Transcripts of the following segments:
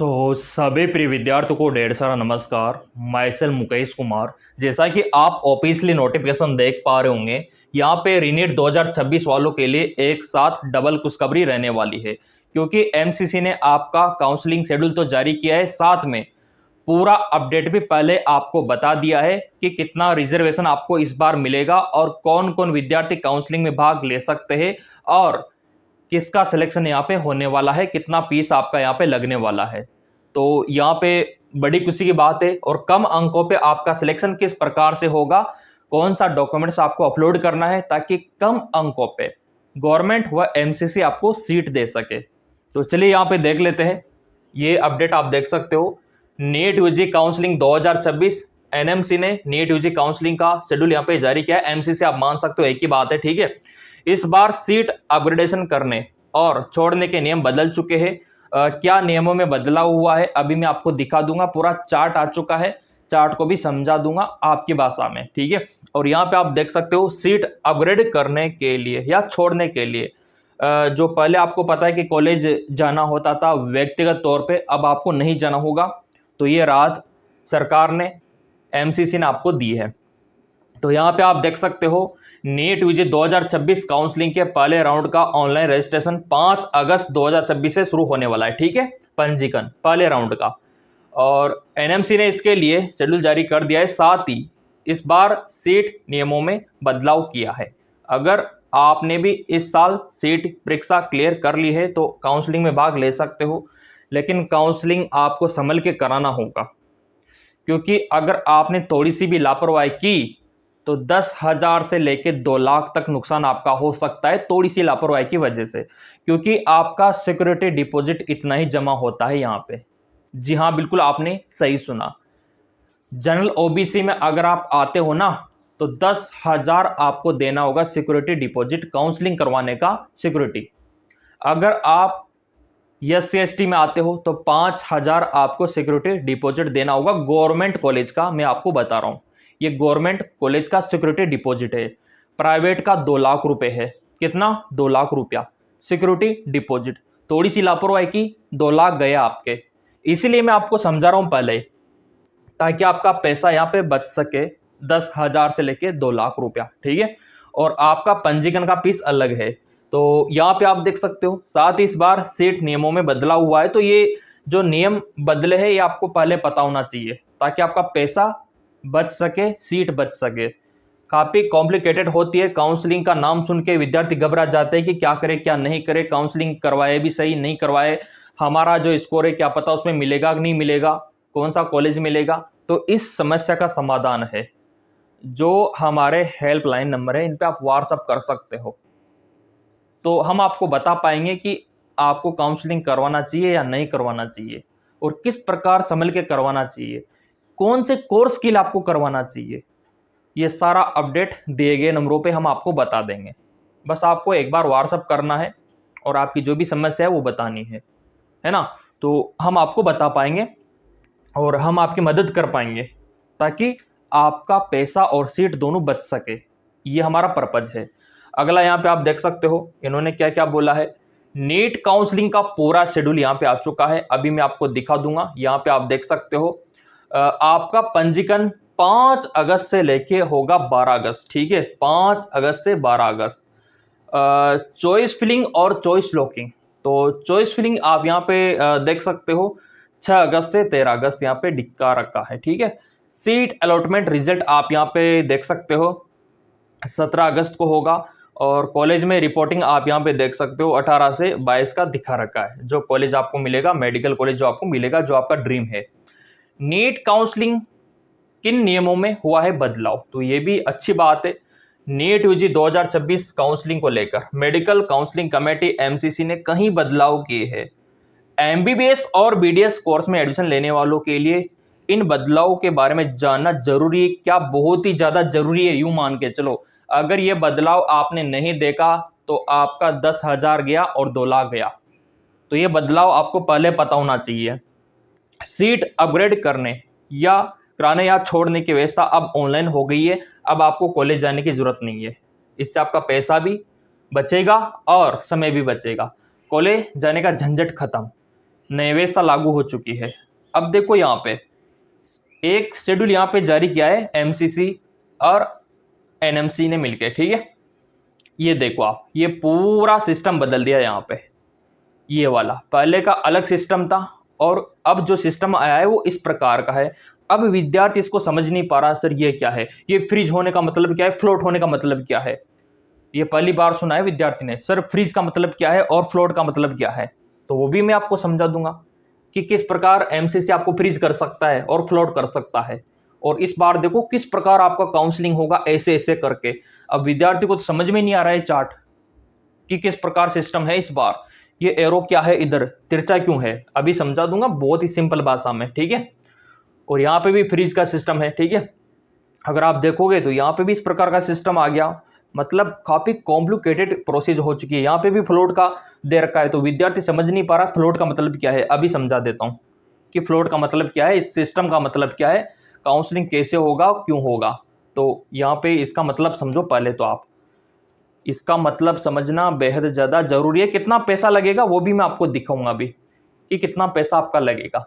सभी प्रिय विद्यार्थियों को ढेर सारा नमस्कार। मैं सेल मुकेश कुमार। जैसा कि आप ऑफिशियली नोटिफिकेशन देख पा रहे होंगे, यहाँ पे रीनीट 2026 वालों के लिए एक साथ डबल खुशखबरी रहने वाली है, क्योंकि एमसीसी ने आपका काउंसलिंग शेड्यूल तो जारी किया है, साथ में पूरा अपडेट भी पहले आपको बता दिया है कि कितना रिजर्वेशन आपको इस बार मिलेगा और कौन कौन विद्यार्थी काउंसलिंग में भाग ले सकते हैं और किसका सिलेक्शन यहाँ पे होने वाला है, कितना फीस आपका यहाँ पे लगने वाला है। तो यहाँ पे बड़ी खुशी की बात है। और कम अंकों पे आपका सिलेक्शन किस प्रकार से होगा, कौन सा डॉक्यूमेंट्स आपको अपलोड करना है ताकि कम अंकों पे गवर्नमेंट व एमसीसी आपको सीट दे सके। तो चलिए यहाँ पे देख लेते हैं। ये अपडेट आप देख सकते हो, नीट यूजी काउंसलिंग 2026, एनएमसी ने नीट यूजी काउंसलिंग का शेड्यूल यहाँ पे जारी किया है। एमसीसी आप मान सकते हो एक ही बात है, ठीक है। इस बार सीट अपग्रेडेशन करने और छोड़ने के नियम बदल चुके हैं। क्या नियमों में बदलाव हुआ है अभी मैं आपको दिखा दूंगा। पूरा चार्ट आ चुका है, चार्ट को भी समझा दूंगा आपकी भाषा में, ठीक है। और यहाँ पे आप देख सकते हो, सीट अपग्रेड करने के लिए या छोड़ने के लिए जो पहले आपको पता है कि कॉलेज जाना होता था व्यक्तिगत तौर पे, अब आपको नहीं जाना होगा। तो ये राहत सरकार ने, एमसीसी ने आपको दी है। तो यहाँ पे आप देख सकते हो, नीट यूजी 2026 काउंसलिंग के पहले राउंड का ऑनलाइन रजिस्ट्रेशन 5 अगस्त 2026 से शुरू होने वाला है, ठीक है। पंजीकरण पहले राउंड का, और एनएमसी ने इसके लिए शेड्यूल जारी कर दिया है। साथ ही इस बार सीट नियमों में बदलाव किया है। अगर आपने भी इस साल सीट परीक्षा क्लियर कर ली है तो काउंसलिंग में भाग ले सकते हो, लेकिन काउंसलिंग आपको संभल के कराना होगा, क्योंकि अगर आपने थोड़ी सी भी लापरवाही की तो 10,000 से लेकर 2 लाख तक नुकसान आपका हो सकता है, थोड़ी सी लापरवाही की वजह से। क्योंकि आपका सिक्योरिटी डिपॉजिट इतना ही जमा होता है यहाँ पे। जी हाँ, बिल्कुल आपने सही सुना। जनरल ओबीसी में अगर आप आते हो ना, तो 10,000 आपको देना होगा सिक्योरिटी डिपॉजिट, काउंसलिंग करवाने का सिक्योरिटी। अगर आप एससी एसटी में आते हो तो 5,000 आपको सिक्योरिटी डिपॉजिट देना होगा। गवर्नमेंट कॉलेज का मैं आपको बता रहा हूँ, ये गवर्नमेंट कॉलेज का सिक्योरिटी डिपॉजिट है। प्राइवेट का 2 लाख रुपए है। कितना? 2 लाख रुपया सिक्योरिटी डिपॉजिट। थोड़ी सी लापरवाही की, 2 लाख गए आपके। इसीलिए मैं आपको समझा रहा हूं पहले, ताकि आपका पैसा यहाँ पे बच सके। 10,000 से लेके 2 लाख रुपया, ठीक है। और आपका पंजीकरण का फीस अलग है। तो यहाँ पे आप देख सकते हो। साथ ही इस बार सीट नियमों में बदलाव हुआ है। तो ये जो नियम बदले हैं ये आपको पहले पता होना चाहिए, ताकि आपका पैसा बच सके, सीट बच सके। काफ़ी कॉम्प्लिकेटेड होती है। काउंसलिंग का नाम सुन के विद्यार्थी घबरा जाते हैं कि क्या करे क्या नहीं करे, काउंसलिंग करवाए भी सही नहीं करवाए, हमारा जो स्कोर है क्या पता उसमें मिलेगा कि नहीं मिलेगा, कौन सा कॉलेज मिलेगा। तो इस समस्या का समाधान है, जो हमारे हेल्पलाइन नंबर है, इन पे आप व्हाट्सअप कर सकते हो। तो हम आपको बता पाएंगे कि आपको काउंसलिंग करवाना चाहिए या नहीं करवाना चाहिए, और किस प्रकार संभल के करवाना चाहिए, कौन से कोर्स के लिए आपको करवाना चाहिए। ये सारा अपडेट दिए गए नंबरों पे हम आपको बता देंगे। बस आपको एक बार व्हाट्सअप करना है और आपकी जो भी समस्या है वो बतानी है ना। तो हम आपको बता पाएंगे और हम आपकी मदद कर पाएंगे, ताकि आपका पैसा और सीट दोनों बच सके। ये हमारा पर्पज है। अगला यहाँ पे आप देख सकते हो, इन्होंने क्या क्या बोला है। नीट काउंसलिंग का पूरा शेड्यूल यहाँ पे आ चुका है, अभी मैं आपको दिखा दूंगा। यहाँ पे आप देख सकते हो, आपका पंजीकरण 5 अगस्त से लेके होगा 12 अगस्त, ठीक है। 5 अगस्त से 12 अगस्त। चॉइस फिलिंग और चॉइस लॉकिंग। तो चॉइस फिलिंग आप यहाँ पे देख सकते हो, 6 अगस्त से 13 अगस्त यहाँ पे दिखा रखा है, ठीक है। सीट अलॉटमेंट रिजल्ट आप यहाँ पे देख सकते हो, 17 अगस्त को होगा। और कॉलेज में रिपोर्टिंग आप यहाँ पे देख सकते हो, 18 से 22 का दिखा रखा है। जो कॉलेज आपको मिलेगा, मेडिकल कॉलेज जो आपको मिलेगा, जो आपका ड्रीम है। नीट काउंसलिंग किन नियमों में हुआ है बदलाव, तो ये भी अच्छी बात है। नीट यूजी 2026 काउंसलिंग को लेकर मेडिकल काउंसलिंग कमेटी एमसीसी ने कहीं बदलाव किए हैं। एमबीबीएस और बीडीएस कोर्स में एडमिशन लेने वालों के लिए इन बदलावों के बारे में जानना जरूरी है। क्या? बहुत ही ज्यादा जरूरी है, यूं मान के चलो। अगर ये बदलाव आपने नहीं देखा तो आपका 10,000 गया और 2 लाख गया। तो ये बदलाव आपको पहले पता होना चाहिए। सीट अपग्रेड करने या कराने या छोड़ने की व्यवस्था अब ऑनलाइन हो गई है। अब आपको कॉलेज जाने की जरूरत नहीं है। इससे आपका पैसा भी बचेगा और समय भी बचेगा। कॉलेज जाने का झंझट खत्म। नई व्यवस्था लागू हो चुकी है। अब देखो यहाँ पे एक शेड्यूल यहाँ पे जारी किया है एमसीसी और एनएमसी ने मिलकर, ठीक है। ये देखो आप, ये पूरा सिस्टम बदल दिया यहाँ पे। ये वाला पहले का अलग सिस्टम था और अब जो सिस्टम आया है वो इस प्रकार का है। अब विद्यार्थी इसको समझ नहीं पा रहा, सर ये क्या है, ये फ्रीज होने का मतलब क्या है, फ्लोट होने का मतलब क्या है। ये पहली बार सुना है विद्यार्थी ने, सर फ्रीज का मतलब क्या है और फ्लोट का मतलब क्या है। तो वो भी मैं आपको समझा दूंगा कि किस प्रकार एमसीसी आपको फ्रीज कर सकता है और फ्लोट कर सकता है। और इस बार देखो किस प्रकार आपका काउंसलिंग होगा, ऐसे ऐसे करके। अब विद्यार्थी को तो समझ में नहीं आ रहा है चार्ट कि किस प्रकार सिस्टम है इस बार, ये एरो क्या है, इधर तिरछा क्यों है, अभी समझा दूंगा बहुत ही सिंपल भाषा में, ठीक है। और यहाँ पे भी फ्रीज का सिस्टम है, ठीक है। अगर आप देखोगे तो यहाँ पे भी इस प्रकार का सिस्टम आ गया, मतलब काफी कॉम्प्लिकेटेड प्रोसेस हो चुकी है। यहाँ पे भी फ्लोट का दे रखा है, तो विद्यार्थी समझ नहीं पा रहा फ्लोट का मतलब क्या है। अभी समझा देता हूँ कि फ्लोट का मतलब क्या है, इस सिस्टम का मतलब क्या है, काउंसलिंग कैसे होगा, क्यों होगा। तो यहाँ पे इसका मतलब समझो पहले तो आप, इसका मतलब समझना बेहद ज़्यादा ज़रूरी है। कितना पैसा लगेगा वो भी मैं आपको दिखाऊंगा अभी कि कितना पैसा आपका लगेगा।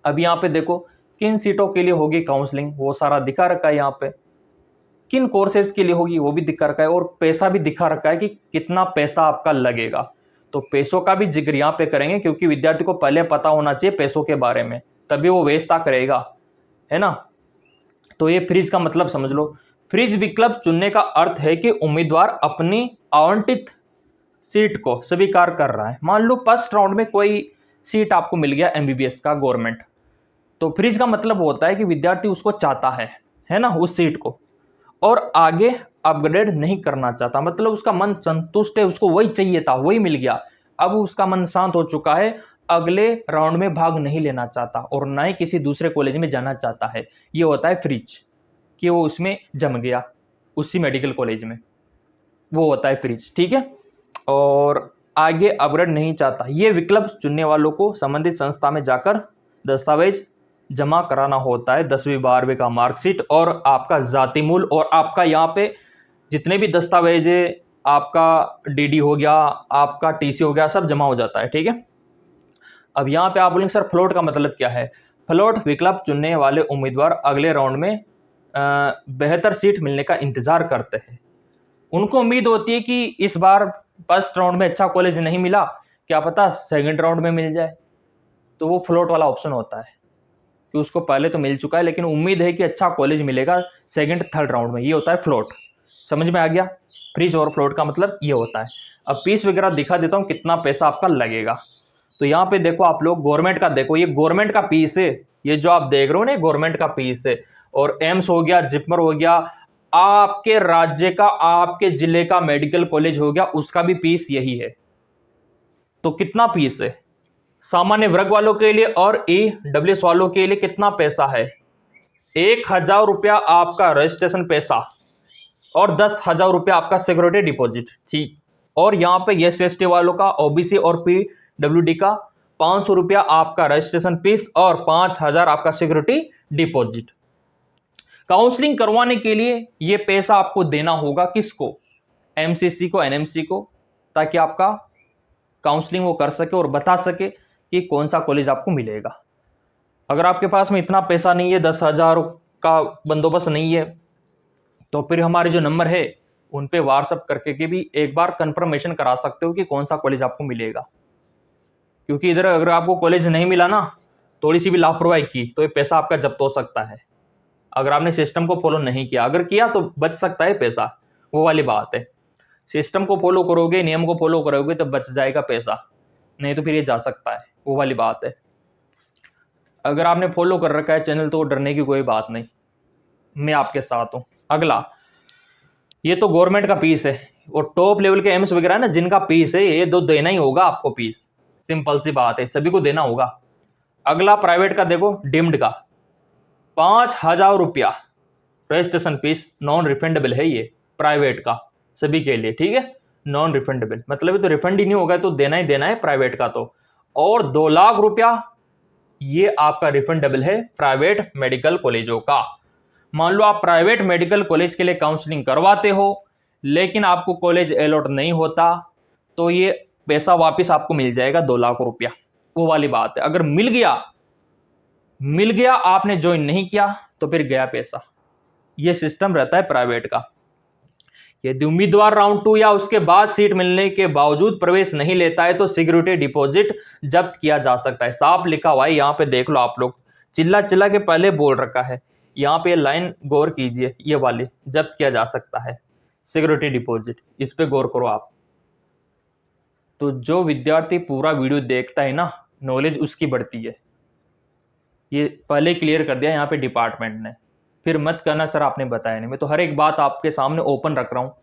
अब यहाँ पे देखो किन सीटों के लिए होगी काउंसलिंग, वो सारा दिखा रखा है यहाँ पे। किन कोर्सेज के लिए होगी वो भी दिखा रखा है, और पैसा भी दिखा रखा है कि कितना पैसा आपका लगेगा। तो पैसों का भी जिक्र यहाँ पे करेंगे, क्योंकि विद्यार्थी को पहले पता होना चाहिए पैसों के बारे में, तभी वो व्यवस्था करेगा, है ना। तो ये फ्रीज का मतलब समझ लो। फ्रीज विकल्प चुनने का अर्थ है कि उम्मीदवार अपनी आवंटित सीट को स्वीकार कर रहा है। मान लो फर्स्ट राउंड में कोई सीट आपको मिल गया एमबीबीएस का गवर्नमेंट, तो फ्रीज का मतलब होता है कि विद्यार्थी उसको चाहता है ना, उस सीट को, और आगे अपग्रेड नहीं करना चाहता, मतलब उसका मन संतुष्ट है, उसको वही चाहिए था, वही मिल गया, अब उसका मन शांत हो चुका है, अगले राउंड में भाग नहीं लेना चाहता और ना ही किसी दूसरे कॉलेज में जाना चाहता है। ये होता है फ्रीज, कि वो उसमें जम गया उसी मेडिकल कॉलेज में, वो होता है फ्रीज, ठीक है। और आगे अपग्रेड नहीं चाहता, ये विकल्प चुनने वालों को संबंधित संस्था में जाकर दस्तावेज जमा कराना होता है, 10वीं 12वीं का मार्कशीट और आपका जाति मूल, और आपका यहाँ पे जितने भी दस्तावेज है, आपका डीडी हो गया, आपका टीसी हो गया, सब जमा हो जाता है, ठीक है। अब यहाँ पे आप बोलेंगे सर फ्लोट का मतलब क्या है। फ्लोट विकल्प चुनने वाले उम्मीदवार अगले राउंड में बेहतर सीट मिलने का इंतजार करते हैं। उनको उम्मीद होती है कि इस बार फर्स्ट राउंड में अच्छा कॉलेज नहीं मिला, क्या पता सेकंड राउंड में मिल जाए, तो वो फ्लोट वाला ऑप्शन होता है कि उसको पहले तो मिल चुका है लेकिन उम्मीद है कि अच्छा कॉलेज मिलेगा सेकंड थर्ड राउंड में, ये होता है फ्लोट। समझ में आ गया, फ्रीज और फ्लोट का मतलब ये होता है। अब फीस वगैरह दिखा देता हूँ कितना पैसा आपका लगेगा। तो यहाँ पे देखो आप लोग, गवर्नमेंट का देखो, ये गवर्नमेंट का फीस है, ये जो आप देख रहे हो ना गवर्नमेंट का फीस है। और एम्स हो गया, जिपमर हो गया, आपके राज्य का, आपके जिले का मेडिकल कॉलेज हो गया, उसका भी फीस यही है। तो कितना फीस है सामान्य वर्ग वालों के लिए और ईडब्ल्यूएस वालों के लिए कितना पैसा है। 1000 रुपया आपका रजिस्ट्रेशन पैसा और 10,000 रुपया आपका सिक्योरिटी डिपॉजिट, ठीक। और यहाँ पे SC/ST वालों का, ओबीसी और पीडब्ल्यूडी का 500 रुपया आपका रजिस्ट्रेशन फीस और 5,000 आपका सिक्योरिटी डिपॉजिट। काउंसलिंग करवाने के लिए ये पैसा आपको देना होगा किसको, एमसीसी को, एनएमसी को, ताकि आपका काउंसलिंग वो कर सके और बता सके कि कौन सा कॉलेज आपको मिलेगा। अगर आपके पास में इतना पैसा नहीं है, 10,000 का बंदोबस्त नहीं है, तो फिर हमारे जो नंबर है उन पे व्हाट्सअप करके के भी एक बार कंफर्मेशन करा सकते हो कि कौन सा कॉलेज आपको मिलेगा। क्योंकि इधर अगर आपको कॉलेज नहीं मिला ना, थोड़ी सी भी लापरवाही की तो ये पैसा आपका जब्त हो सकता है, अगर आपने सिस्टम को फॉलो नहीं किया। अगर किया तो बच सकता है पैसा, वो वाली बात है। सिस्टम को फॉलो करोगे, नियम को फॉलो करोगे तो बच जाएगा पैसा, नहीं तो फिर ये जा सकता है, वो वाली बात है। अगर आपने फॉलो कर रखा है चैनल तो डरने की कोई बात नहीं, मैं आपके साथ हूँ। अगला, ये तो गवर्नमेंट का फीस है, और टॉप लेवल के एम्स वगैरह ना जिनका फीस है, ये तो देना ही होगा आपको फीस, सिंपल सी बात है, सभी को देना होगा। अगला प्राइवेट का देखो, डीम्ड का 5,000 रुपया रजिस्ट्रेशन फीस, नॉन रिफंडेबल है ये प्राइवेट का, सभी के लिए, ठीक है। नॉन रिफंडेबल मतलब ये तो रिफंड ही नहीं होगा, तो देना ही देना है प्राइवेट का तो। और 2 लाख रुपया ये आपका रिफंडेबल है प्राइवेट मेडिकल कॉलेजों का। मान लो आप प्राइवेट मेडिकल कॉलेज के लिए काउंसलिंग करवाते हो लेकिन आपको कॉलेज अलॉट नहीं होता, तो ये पैसा वापस आपको मिल जाएगा 2 लाख रुपया वो वाली बात है। अगर मिल गया आपने ज्वाइन नहीं किया तो फिर गया पैसा। ये सिस्टम रहता है प्राइवेट का। यदि उम्मीदवार राउंड 2 या उसके बाद सीट मिलने के बावजूद प्रवेश नहीं लेता है तो सिक्योरिटी डिपॉजिट जब्त किया जा सकता है। साफ लिखा हुआ है, यहाँ पे देख लो आप लोग, चिल्ला चिल्ला के पहले बोल रखा है। यहाँ पे लाइन गौर कीजिए, ये वाली जब्त किया जा सकता है सिक्योरिटी डिपॉजिट, इस पे गौर करो आप। तो जो विद्यार्थी पूरा वीडियो देखता है ना, नॉलेज उसकी बढ़ती है। ये पहले क्लियर कर दिया यहाँ पे डिपार्टमेंट ने, फिर मत करना सर आपने बताया नहीं। मैं तो हर एक बात आपके सामने ओपन रख रहा हूँ,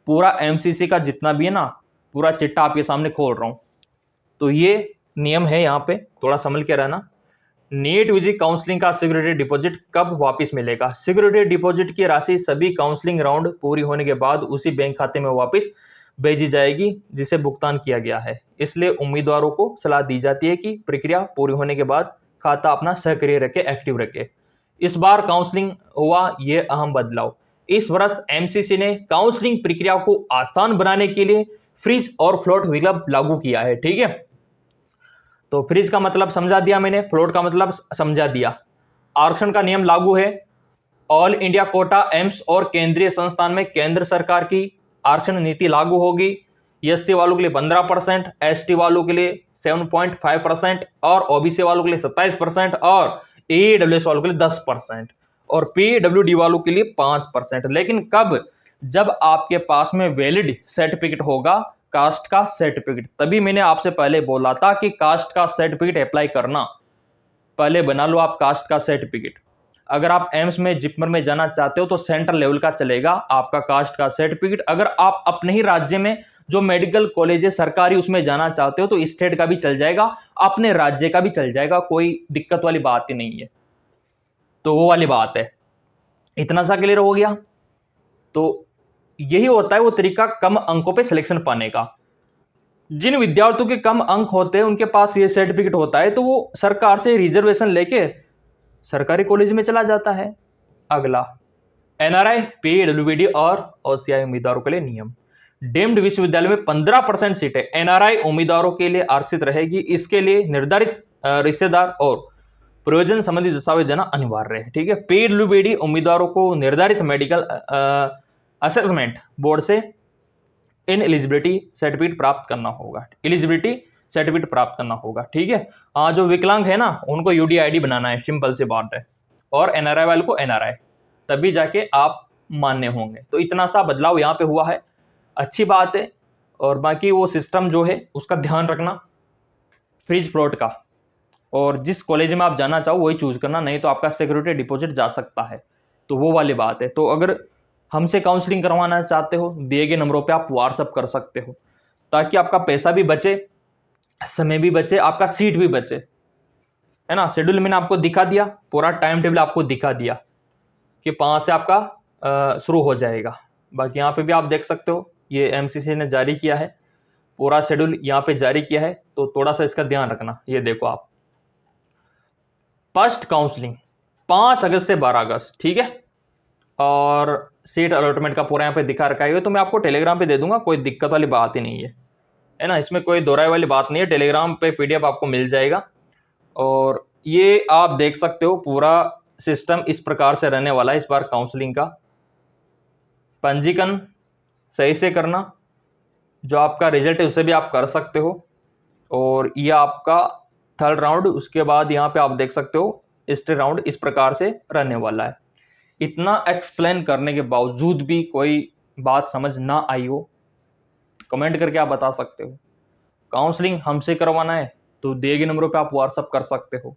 पूरा एमसीसी का जितना भी है ना, पूरा चिट्टा आपके सामने खोल रहा हूँ। तो ये नियम है, यहाँ पे थोड़ा संभल के रहना। नीट यूजी काउंसलिंग का सिक्योरिटी डिपॉजिट कब वापस मिलेगा? सिक्योरिटी डिपॉजिट की राशि सभी काउंसलिंग राउंड पूरी होने के बाद उसी बैंक खाते में वापस भेजी जाएगी जिसे भुगतान किया गया है। इसलिए उम्मीदवारों को सलाह दी जाती है कि प्रक्रिया पूरी होने के बाद खाता अपना सक्रिय रखे, एक्टिव रखे। इस बार काउंसलिंग हुआ ये अहम बदलाव। इस वर्ष एमसीसी ने काउंसलिंग प्रक्रिया को आसान बनाने के लिए फ्रीज और फ्लोट विकल्प लागू किया है। ठीक है, तो फ्रीज का मतलब समझा दिया मैंने, फ्लोट का मतलब समझा दिया। आरक्षण का नियम लागू है। ऑल इंडिया कोटा एम्स और केंद्रीय संस्थान में केंद्र सरकार की आरक्षण नीति लागू होगी। एससी वालों के लिए 15%, एसटी वालों के लिए 7.5% और ओबीसी वालों के लिए 27% और ईडब्ल्यूएस वालों के लिए 10% और पीडब्ल्यूडी वालों के लिए 5%। लेकिन कब? जब आपके पास में वैलिड सर्टिफिकेट होगा, कास्ट का सर्टिफिकेट। तभी मैंने आपसे पहले बोला था कि कास्ट का सर्टिफिकेट अप्लाई करना, पहले बना लो आप कास्ट का सर्टिफिकेट। अगर आप एम्स में जिपमर में जाना चाहते हो तो सेंट्रल लेवल का चलेगा आपका कास्ट का सर्टिफिकेट। अगर आप अपने ही राज्य में जो मेडिकल कॉलेज है सरकारी उसमें जाना चाहते हो तो स्टेट का भी चल जाएगा, अपने राज्य का भी चल जाएगा, कोई दिक्कत वाली बात ही नहीं है। तो वो वाली बात है। इतना सा क्लियर हो गया। तो यही होता है वो तरीका कम अंकों पे सिलेक्शन पाने का। जिन विद्यार्थियों के कम अंक होते हैं उनके पास ये सर्टिफिकेट होता है तो वो सरकार से रिजर्वेशन लेके सरकारी कॉलेज में चला जाता है। अगला, एनआरआई, पीडब्ल्यूडी और ओसीआई उम्मीदवारों के लिए नियम। डीम्ड विश्वविद्यालय में 15% सीटें एनआरआई उम्मीदवारों के लिए आरक्षित रहेगी। इसके लिए निर्धारित रिश्तेदार और प्रयोजन संबंधी दस्तावेज देना अनिवार्य है। ठीक है, पीडब्ल्यूडी उम्मीदवारों को निर्धारित मेडिकल असेसमेंट बोर्ड से इन एलिजिबिलिटी सर्टिफिकेट प्राप्त करना होगा। एलिजिबिलिटी सर्टिफिकेट प्राप्त करना होगा। ठीक है, हाँ, जो विकलांग है ना उनको यूडीआईडी बनाना है, सिंपल सी बात है। और एनआरआई वाले को एनआरआई, तभी जाके आप मान्य होंगे। तो इतना सा बदलाव यहाँ पे हुआ है, अच्छी बात है। और बाकी वो सिस्टम जो है उसका ध्यान रखना फ्रीज फ्लोट का, और जिस कॉलेज में आप जाना चाहो वही चूज करना, नहीं तो आपका सिक्योरिटी डिपॉजिट जा सकता है। तो वो वाली बात है। तो अगर हमसे काउंसलिंग करवाना चाहते हो, दिए गए नंबरों पे आप व्हाट्सअप कर सकते हो, ताकि आपका पैसा भी बचे, समय भी बचे, आपका सीट भी बचे, है ना। शेड्यूल मैंने आपको दिखा दिया, पूरा टाइम टेबल आपको दिखा दिया कि 5 से आपका शुरू हो जाएगा। बाकी यहाँ पे भी आप देख सकते हो, ये एमसीसी ने जारी किया है, पूरा शेड्यूल यहाँ पे जारी किया है। तो थोड़ा सा इसका ध्यान रखना। ये देखो आप, फर्स्ट काउंसलिंग 5 अगस्त से 12 अगस्त, ठीक है। और सीट अलॉटमेंट का पूरा यहाँ पे दिखा रखा है, तो मैं आपको टेलीग्राम पे दे दूंगा, कोई दिक्कत वाली बात ही नहीं है ना। इसमें कोई दोहराई वाली बात नहीं है। टेलीग्राम पे पीडीएफ आपको मिल जाएगा। और ये आप देख सकते हो पूरा सिस्टम इस प्रकार से रहने वाला है इस बार काउंसलिंग का। पंजीकरण सही से करना, जो आपका रिजल्ट है उसे भी आप कर सकते हो। और ये आपका थर्ड राउंड, उसके बाद यहाँ पे आप देख सकते हो स्टे राउंड इस प्रकार से रहने वाला है। इतना एक्सप्लेन करने के बावजूद भी कोई बात समझ ना आई हो, कमेंट करके आप बता सकते हो। काउंसलिंग हमसे करवाना है तो दिए गए नंबरों पे आप व्हाट्सअप कर सकते हो।